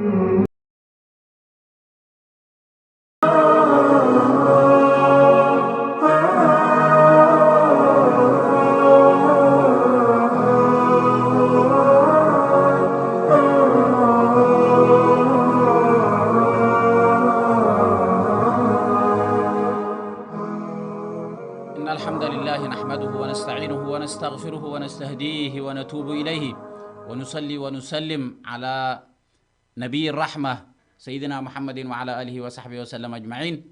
إن الحمد لله نحمده ونستعينه ونستغفره ونستهديه ونتوب إليه ونصلي ونسلم على نبي الرحمة سيدنا محمد وعلى آله وصحبه وسلم أجمعين.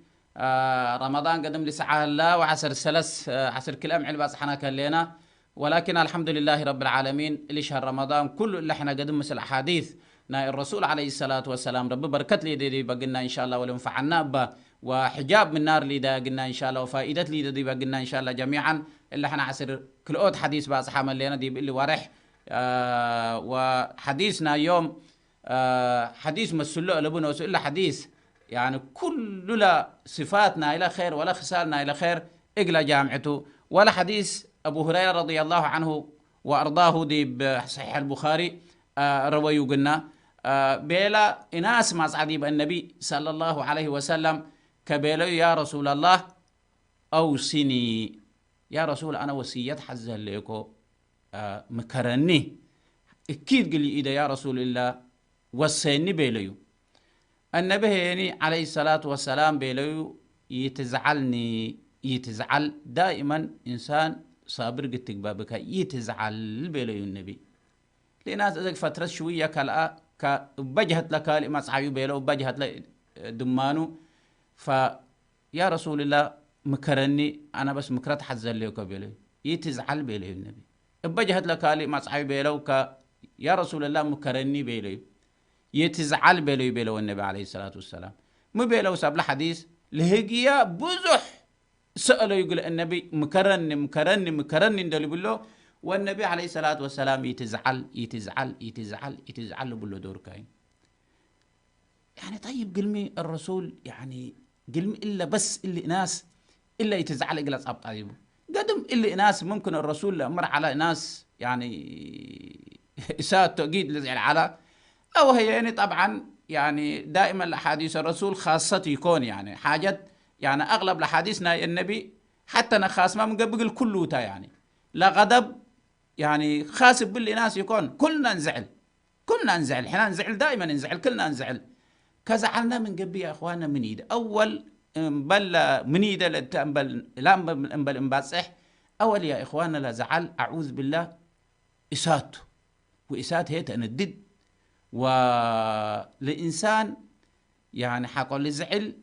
رمضان قدم لساعة الله وعسر السلس عسر كل أمعي الباس حنا كلينا، ولكن الحمد لله رب العالمين اللي شهر رمضان كله اللي احنا قدم مثل أحاديث نا الرسول عليه الصلاة والسلام رب بركت لي دي بقلنا إن شاء الله ولنفعنا به، وحجاب من نار لي دا قلنا إن شاء الله، وفائدة لي دي بقلنا إن شاء الله جميعا اللي احنا عسر كل أوت حديث بقى صحابة لنا دي اللي ورح. وحديثنا اليوم حديث مسلو لبنا وسئل حديث يعني كل صفاتنا إلى خير ولا خسالنا إلى خير إقلا جامعته، ولا حديث أبو هريرة رضي الله عنه وأرضاه دي بصحيح البخاري رويو قلنا بيلا إناس ما صعديب النبي صلى الله عليه وسلم كبيلو يا رسول الله أوصني يا رسول أنا وصية حزة ليكو مكرني أكيد قل لي إذا يا رسول الله وصيني بيليو. النبي يعني عليه الصلاة والسلام بيليو يتزعل دائما إنسان صابر قتك بابك يتزعل بيليو النبي لناس ذلك فترة شوية كبجهت لك لما صحابي بيلو بجهت لك دمانو فيا رسول الله مكرني أنا بس مكرت حزل ليك بيليو يتزعل بيليو النبي بجهت لك لما صحابي بيلو يا رسول الله مكرني بيليو يتزعل بيلو النبي عليه الصلاة والسلام مو بيلو ساب الحديث لهجيا بزح سأله يقول النبي مكرني ندلي بلو، والنبي عليه الصلاة والسلام يتزعل بلو دور كاين. يعني طيب قلمي الرسول يعني قلمي إلا بس اللي ناس إلا يتزعل إجلس أب طيبه قدم اللي ناس ممكن الرسول مر على ناس يعني إساءة تأكيد لزعل على أو هي يعني طبعا يعني دائما الأحاديث الرسول خاصة يكون يعني حاجات يعني أغلب الأحاديثنا النبي حتى نخاص ما مقبل كلوتا يعني لا غضب يعني خاص باللي ناس يكون كلنا نزعل احنا نزعل دائما نزعل كلنا نزعل كزعلنا من قبل يا اخواننا من ايده اول بل من ايده لا انبصح اول يا اخواننا لا زعل اعوذ بالله اساته واسات هي تندد والانسان يعني حقول الزعل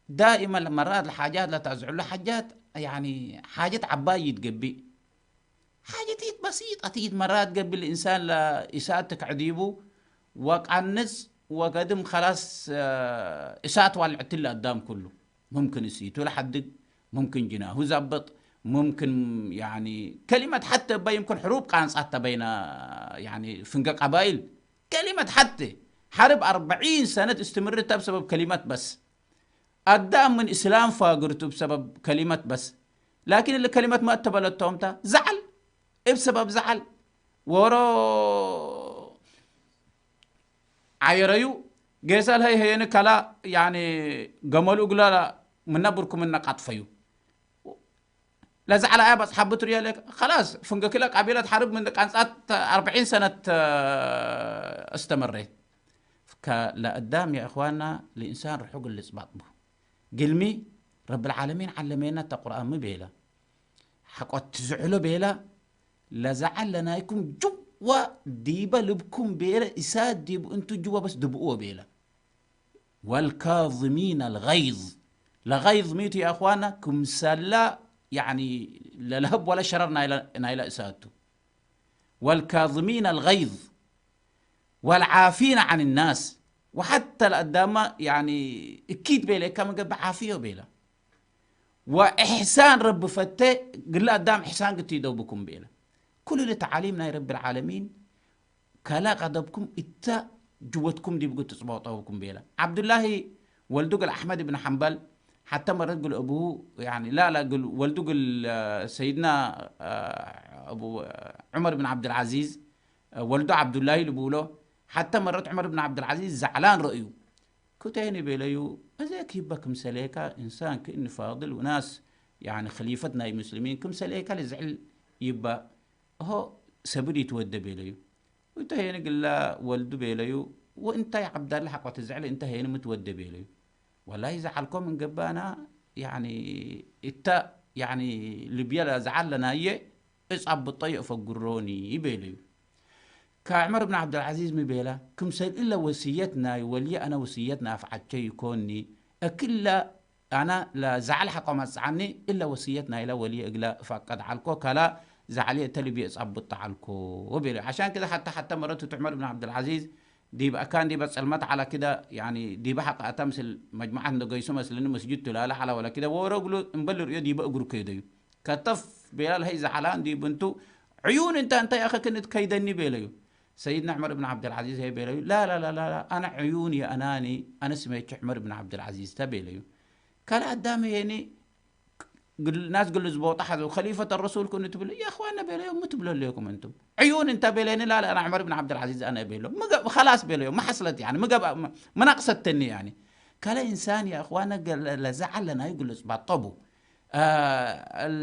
دائما مرات الحاجات لا تزعل له حاجات يعني حاجات عباية تقبي حاجة بسيطة تيجي مرات قبل الإنسان لإساءتك عديبه وقعنس وقدم خلاص إساءت والعت له قدام كله ممكن يسيته لحد ممكن جناه زبط ممكن يعني كلمة حتى يمكن حروب قانص حتى بين يعني فنق قبائل كلمة حتى حرب 40 سنة استمرت بسبب كلمات بس قدام من إسلام فاقرته بسبب كلمات بس، لكن اللي كلمات ما اتبلتهم تا زعل بسبب زعل ورو عيريو جيسال هي نكلا يعني قملوا قلا من نبركم من قطفيو لا زعل يا بس حبته ريالك خلاص فنق كلا قبيلة حرب من قانصات 40 سنة استمرت كلا قدام يا اخواننا الانسان رحوق اللي صباطبه قلمي رب العالمين علمينا القرآن مبيلا حقوت تزعلوا بيلا لزعل لنا يكون جوا ديبا لبكم بيلا إساد ديب انتو جوا بس دبقوا بيلا والكاظمين الغيظ لغيظ ميتو يا أخوانا كم سلا يعني لا لهب ولا شرر نايلا إسادتو والكاظمين الغيظ والعافين عن الناس وحتى القدامى يعني اكيد بيلا كما قبل عافيه بيلا واحسان رب فتة قل قدام احسان قلت يدوبكم بيلا كل اللي تعاليمنا يا رب العالمين كلا غضبكم اتا جوتكم دي بقول تصبوطوكم بيلا عبد الله ولدق احمد بن حنبل حتى مرة قل ابوه يعني لا قل ولدق سيدنا ابو عمر بن عبد العزيز ولده عبد الله اللي بقوله حتى مرات عمر بن عبد العزيز زعلان رأيه كتيني بيليو أزاك يبقى كمسليكا إنسان كأنه فاضل وناس يعني خليفتنا المسلمين كمسليكا لزعل يبقى هو سبري يتودى بيليو وانتهينا قال له ولده بيليو وانت يا عبد الله حق تزعل انت هنا متودى بيليو والله يزعلكم من قبانا يعني انت يعني اللي بيلا زعل لنا ايه اصعب بالطيق فقروني يبيليو كعمر بن عبد العزيز مبيلا كم سيد إلا وصيتنا ولي أنا وصيتنا أفعل شيء يكونني أكلا أنا لا زعل حقا ما عني إلا وصيتنا إلى ولي إقلا فقد علكو كلا زعلية تلي بيصعب بالطعالكو وبيلا عشان كده حتى مرته عمر بن عبد العزيز دي بقى كان دي بس المت على كده يعني دي بحق أتمثل مجموعة نقيسو مثل إنه مسجد لا على ولا كده ورجله مبلر يدي بقى قرو كده كتف بيلا هي زعلان دي بنتو عيون انت يا أخي كنت كيدني بيليو سيدنا عمر بن عبد العزيز هي بيليو لا انا عيوني اناني انا سميت عمر بن عبد العزيز تبيليو كان قدامي يعني الناس قالوا زبوط احد وخليفه الرسول كنت تقول يا اخوانا بيليو ما تبلون لكم انتم عيون انت بيليني لا انا عمر بن عبد العزيز انا بيليو خلاص بيليو ما حصلت يعني ما نقصتني يعني كان انسان يا اخوانا لا زعل لنا يقول طبوا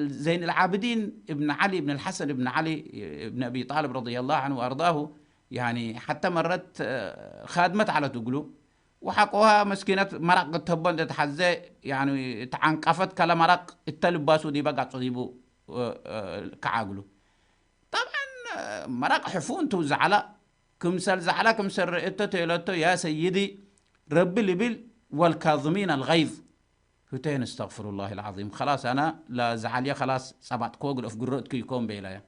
زين العابدين ابن علي بن الحسن بن علي ابن ابي طالب رضي الله عنه وارضاه يعني حتى مرت خادمت على تقلو وحقوها مسكينة مرق تهبون تتحزي يعني تعنقفت كلا مرق التلباسو دي بقى تصيبو كعاقلو طبعا مرق حفون توزعلا كمسل زعلا كمسل رئيتو تيلتو يا سيدي رب لبل والكاظمين الغيظ هتين استغفر الله العظيم خلاص أنا لا زعليا خلاص سبعت كوغل في قررت كي يكون بيلايا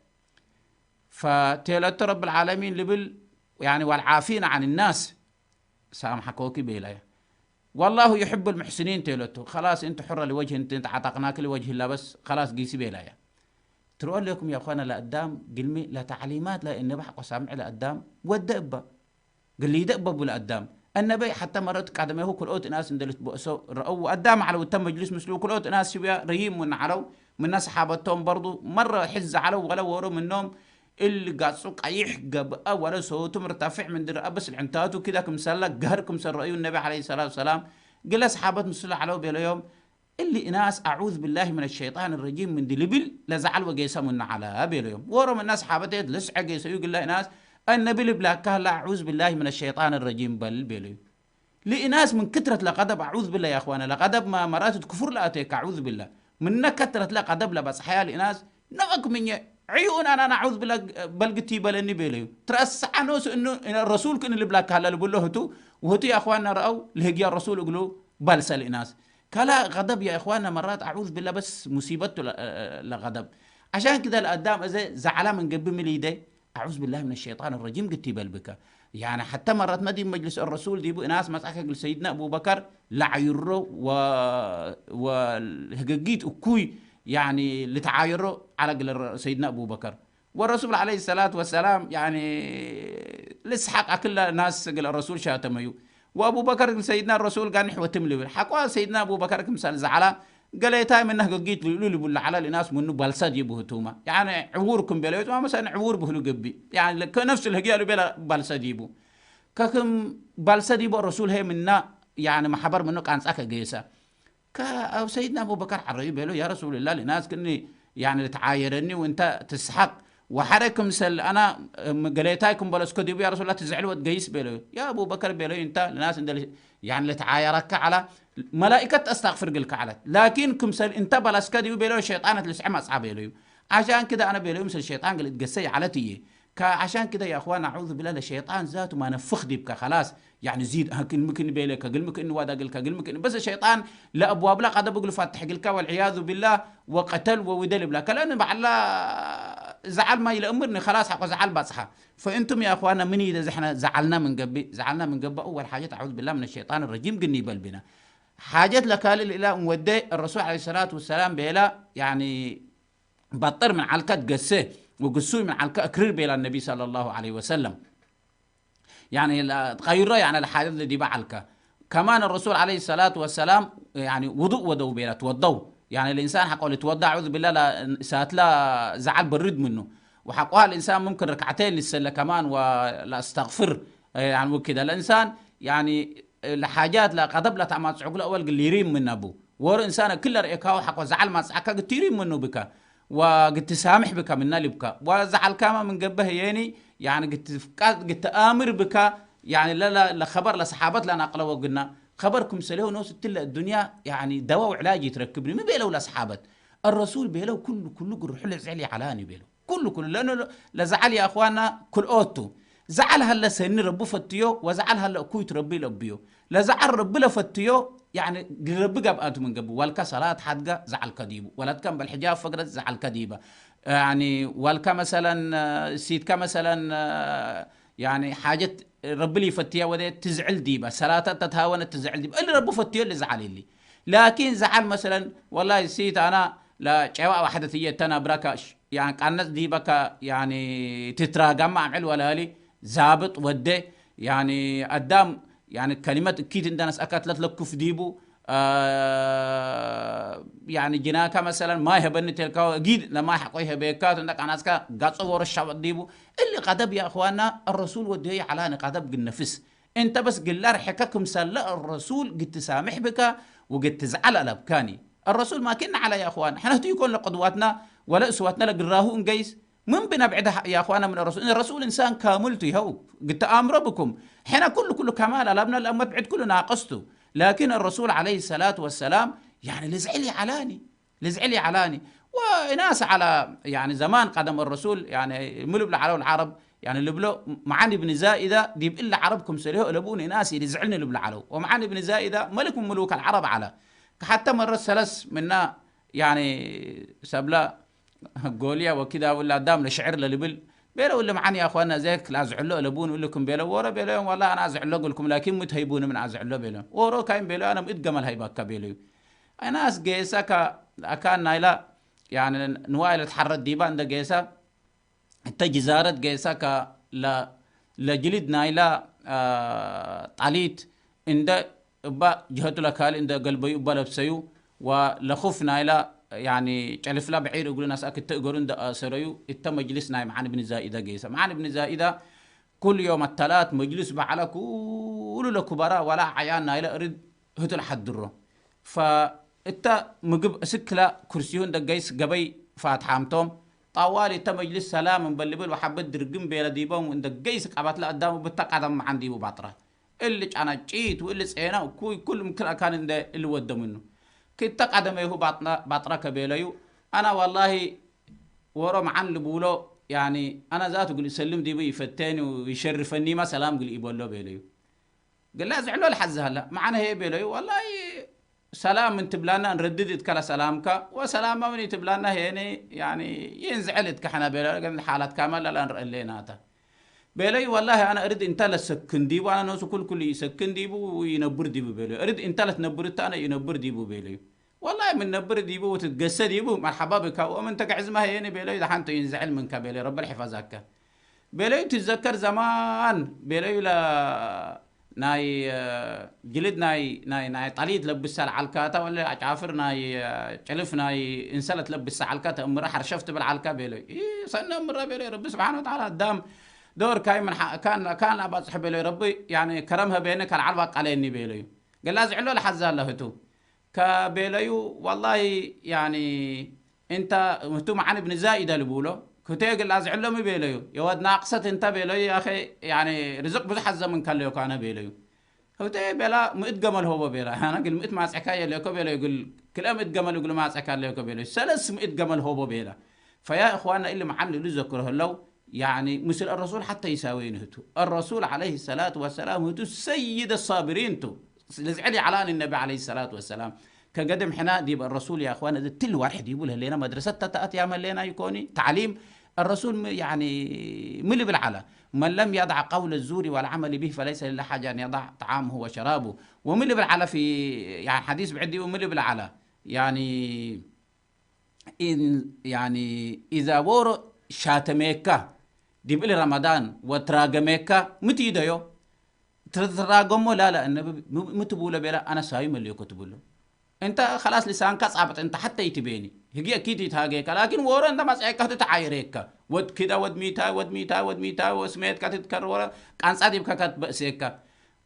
فتيلت رب العالمين لبل يعني والعافين عن الناس سامحكوكي بيلايا والله يحب المحسنين تيلتو خلاص انت حرة لوجه انت عتقناك لوجه الله بس خلاص قيسي بيلايا تقول لكم يا اخوانا لقدام قلمي لا تعليمات لا اني بحق وسامع لقدام والدأبة قال لي يدأبب لقدام النبي حتى مرات قاعد هو كل اوت ناس مدلت بؤسو رأوا قدام على وتم مجلس مسلو كل اوت ناس شبيه رهيم من علو من ناس صحابتهم برضو مره حز علو ولا وروا منهم اللي قاعد سوق يحقب ولا صوته مرتفع من در بس العنتاتو كذا كمسلك قهركم سر رأيوا النبي عليه الصلاه والسلام قال اصحابت مسلو علو بيليوم اللي ناس اعوذ بالله من الشيطان الرجيم من دلبل لزعل وقيسه من على بيليوم وروا من الناس صحابته لسع قيسه يقول له ناس النبي بلاك لا أعوذ بالله من الشيطان الرجيم بل بيلي لإناس من كثرة لقدب أعوذ بالله يا أخوانا لقدب ما مرات كفر لا أتيك أعوذ بالله من كثرة لقدب لبس حياة لإناس نغك من عيون أنا أعوذ بالله بل قتي بل إني بيلي ترس عنوس إنه الرسول كن اللي بلاك هلا بقول له هتو وهتو يا أخوانا رأوا لهجي الرسول يقولوا بلس الإناس كلا غضب يا إخوانا مرات أعوذ بالله بس مصيبته لغضب عشان كذا الأدام زعلان من قبل مليدي أعوذ بالله من الشيطان الرجيم قلت بلبك يعني حتى مرات ما دي مجلس الرسول دي ناس مساكك سيدنا أبو بكر لعيرو والهجيت أكوي يعني لتعايرو على سيدنا أبو بكر والرسول عليه الصلاة والسلام يعني لسحق كل ناس قال الرسول شاتميو وأبو بكر سيدنا الرسول قال نحو تملي حقوا سيدنا أبو بكر كمثال زعلا قال لي تايم انه قيت لولي بولا على الناس منو بالسد يبوه يعني عوركم بلايت ما مثلا عور بهلو قبي يعني كنفس الهجيال بلا بالسد يبو ككم بالسد يبو الرسول هي منا يعني محبر منو كان ساكا قيسا او سيدنا ابو بكر عربي بيلو يا رسول الله لناس كني يعني تعايرني وانت تسحق وحركم سل انا قليتايكم بلسكو ديبو يا رسول الله تزعلوا وتقيس بيلو يا ابو بكر بيلو انت لناس يعني اللي تعايرك على ملائكة استغفر قلك على لكن كمسل انت بلس كدي بيلو الشيطان تلسعم اصحاب بيلو عشان كده انا بيلو مثل الشيطان قال تقسي على تي عشان كده يا اخوان اعوذ بالله الشيطان ذاته ما نفخ ديبك خلاص يعني زيد ممكن بيلك قل ممكن وادا قلك قل ممكن بس الشيطان لا ابواب لا قد بقول فاتح قلك والعياذ بالله وقتل وودل بلا كلام بعلا زعل ما يلامرني خلاص حق زعل بصحى فانتم يا اخوانا من اذا احنا زعلنا من قبل اول حاجه اعوذ بالله من الشيطان الرجيم قني بلبنا حاجات لكال الإله مودي الرسول عليه الصلاة والسلام بيلا يعني بطر من علكة قسه وقسوه من علكة أكرر بيلا النبي صلى الله عليه وسلم يعني تغيره يعني الحاجات اللي دي بعلكة كمان الرسول عليه الصلاة والسلام يعني وضوء بيلا توضوا يعني الإنسان حقول يتوضع أعوذ بالله لا سات لا زعل برد منه وحقوها الإنسان ممكن ركعتين للسلة كمان ولا استغفر يعني وكده الانسان يعني لحاجات لا قضب لا تعمل عقله اول قال يريم من ابو ور انسان كل رئيكا حق وزعل ما صحك قلت يريم منه بك وقلت سامح بك من نالي بك وزعل كما من قبه يني يعني قلت امر بك يعني لا خبر لصحابات لنا اقلوا قلنا خبركم سليه نوس تلا الدنيا يعني دواء وعلاج يتركبني ما بيلو لصحابات الرسول بيلو كله روح له زعلي علاني بيلو كله لانه لزعل يا اخوانا كل اوتو زعل هلا سن ربو فتيو وزعل هلا كويت ربي لبيو لا زعل ربي لفتيو يعني ربي جاب انتم من قبل والك صلاه حدقه زعل كديبو ولا كان بالحجاب فقرت زعل كديبه يعني والك مثلا سيدك مثلا يعني حاجه ربي لي فتيا وديت تزعل ديبه صلاه تتهاون تزعل ديبه اللي ربو فتيو اللي زعل لي لكن زعل مثلا والله سيت انا لا شواء واحده هي تنا براكاش يعني قنص ديبك يعني تتراجم مع ولا لي زابط وده يعني قدام يعني كلمات اكيد عندنا ناس اكلت لك كف ديبو يعني جناكا مثلا ما يهبن تلك جيد لما حقويها بيكات عندك ناس كا قصور الشعب ديبو اللي قدب يا اخوانا الرسول وديه على قدب النفس انت بس قل له حكاكم سلا الرسول قد تسامح بك وقد تزعل الابكاني الرسول ما كنا على يا اخوان احنا تيكون لقدواتنا ولا اسواتنا لقراه انقيس من بنبعد يا اخوانا من الرسول ان الرسول انسان كاملته هو قلت امر بكم حين كله كمال الابنا الامه بعد كله ناقصته لكن الرسول عليه الصلاه والسلام يعني لزعلي علاني وناس على يعني زمان قدم الرسول يعني ملب على العرب يعني اللي بلو معاني ابن زائده دي الا عربكم سليه لبوني ناسي اللي زعلني اللي علو ومعاني ابن زائده ملك من ملوك العرب على حتى مره سلس منا يعني سبلا قوليا وكذا ولا دام لشعر للبل بيلو ولا معاني يا اخوانا زيك لا ازعلو لبون اقول لكم بيلو ورا بيلو والله انا ازعلو اقول لكم لكن متهيبون من ازعلو بيلو ورو كاين بيلو انا متجمل هيبك بيلو ناس جيسا كان نايلا يعني نوايل تحرد ديبان ده جيسا التجزارت جيسا لا لجلد نايلا طاليت عند با جهته لكال عند قلبي با لبسيو ولخوف نايلا يعني تعرف لا بعير يقولون ناس اكيد تقولون ده سريو التم مجلسنا معنا ابن زائده جيسا معنا ابن زائده كل يوم الثلاث مجلس بعلى كل الكبراء ولا عيان نايلا اريد هتو لحد الره فانت مجب سكلا كرسيون ده جيس قبي فاتحامتهم طوالي انت مجلس سلام مبلبل وحبت درقم بيلا ديبهم عند جيس قبات لا قدام بتقدم عندي وباطره اللي انا جيت واللي صينا وكل ممكن كان اللي ود منه كنت قدم يهو باطرك بيليو انا والله ورا معن لبولو يعني انا ذاته قل يسلم دي يفتاني ويشرفني ما سلام قل يبولو بيليو قال لا زعلوا الحز هلا معنا هي بيليو والله سلام من تبلانا نرددت كلا سلامك وسلام من تبلانا هيني يعني ينزعلت كحنا بيليو قال حالات كامل الان رأيناتا بيلي والله انا اريد انت لسكن ديبو انا نوسو كل يسكن ديبو وينبر ديبو بيلي اريد انت لتنبرت انا ينبر ديبو بيلي والله من نبر ديبو وتتقسى ديبو مرحبا بك ومن تقعز ما هيني بيلي ده حانتو ينزعل منك بيلي رب الحفاظك بيلي تتذكر زمان بيلي لا ناي جلد ناي طليد لبس العلكاته ولا اجافر ناي تلف ناي انسلت لبس العلكاته امرا حرشفت بالعلكه بيلي اي سنه امرا بيلي رب سبحانه وتعالى قدام دور كاي من كان ابا صاحب لي ربي يعني كرمها بينك العربق عليني بيلي قال لا زعلوا لحزال لهتو كبيليو والله يعني انت مهتم عن ابن زائده لبولو كتيق لا زعلوا مي بيليو يا ود ناقصت انت بيليو يا اخي يعني رزق بزحز من كان كان بيليو هو تي بلا متجمل هو بيلا انا قل مت ما حكايه ليكو بيلا يقول كلام متجمل يقول ما حكايه ليكو بيلا سلس متجمل هو بيلا فيا اخوانا اللي محل لذكره لو يعني مثل الرسول حتى يساوينه الرسول عليه الصلاة والسلام هو سيد الصابرين تو لزعلي على النبي عليه الصلاة والسلام كقدم حنا ديب الرسول يا اخوانا ده كل واحد يقولها لنا مدرسة تأتي يعمل لنا يكوني تعليم الرسول يعني ملي بالعلا من لم يضع قول الزور والعمل به فليس لله حاجة أن يضع طعامه وشرابه وملي بالعلا في يعني حديث بعدي وملي بالعلا يعني إن يعني إذا ور شاتميكا ديب إلى رمضان وتراجميكا متى يديو تراجمه لا النبي متبوله بلا أنا سايم اللي كتبوله أنت خلاص لسانك صعبت أنت حتى يتبيني هي أكيد يتهاجيك لكن ورا أنت مسألة تتعايريك ود كده ود ميتا ود ميتا ود ميتا وسميت كاتت كرورة كان صادب كات بأسيكا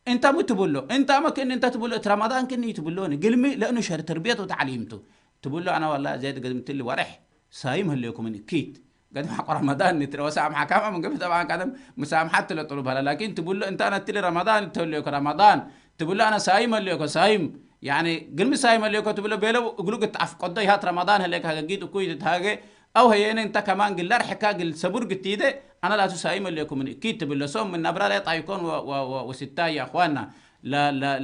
انت متبولو انت ما كن انت تبولو رمضان كني تبولوني قلمي لانه شهر تربيته وتعليمته تقول له انا والله زيد قدمت لي ورح صايم لكم من كيت قد حق رمضان نتر وسامحة كما من قبل طبعا كذا مسامحات اللي طلبها لكن تقول له انت انا تلي رمضان تقول له رمضان تقول له انا صايم لكم صايم يعني قلمي صايم لكم تقول له بيلو قلوك تعف قضي هات رمضان هلك هجيت كويت هاجي او هي انت كمان قل رحكا قل صبر قتيده انا لا تسايم لكم من كيت تقول له صوم من نبرة لا يكون وستا يا اخواننا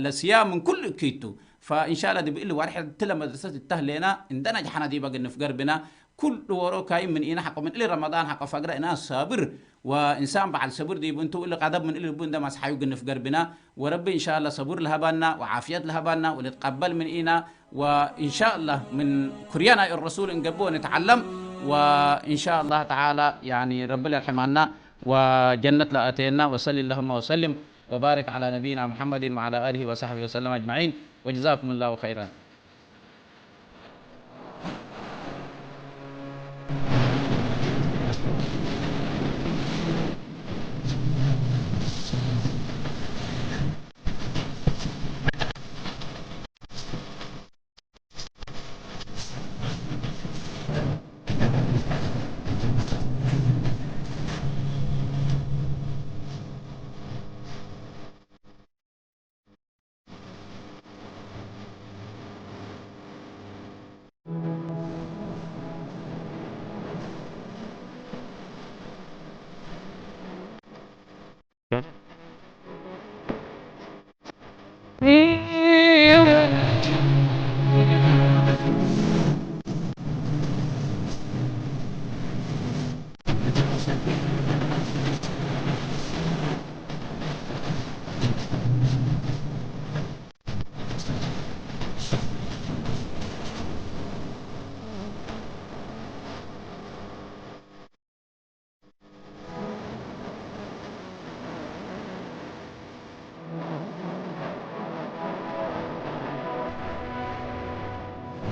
لا صيام من كل كيتو فان شاء الله دي بيقول واحد تلا مدرسه التهلينا عندنا جحنا دي بقى في قربنا كل وروك هاي من إنا حق من إلى رمضان حق فقرة ناس صابر وإنسان بعد صبر دي بنتو إلى قدم من إلى بندا ما سحيوق في قربنا وربي إن شاء الله صبر لها بالنا وعافية لها بالنا ونتقبل من إنا وإن شاء الله من كريانا الرسول إن قبوه نتعلم وإن شاء الله تعالى يعني ربنا يرحمنا وجنة لأتينا وصلي اللهم وسلم وبارك على نبينا محمد وعلى آله وصحبه وسلم أجمعين وجزاكم الله خيرا.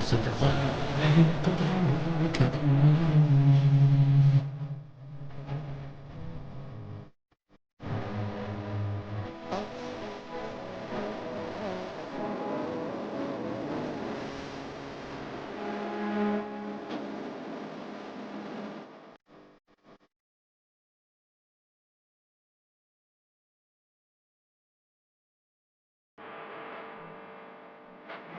صدق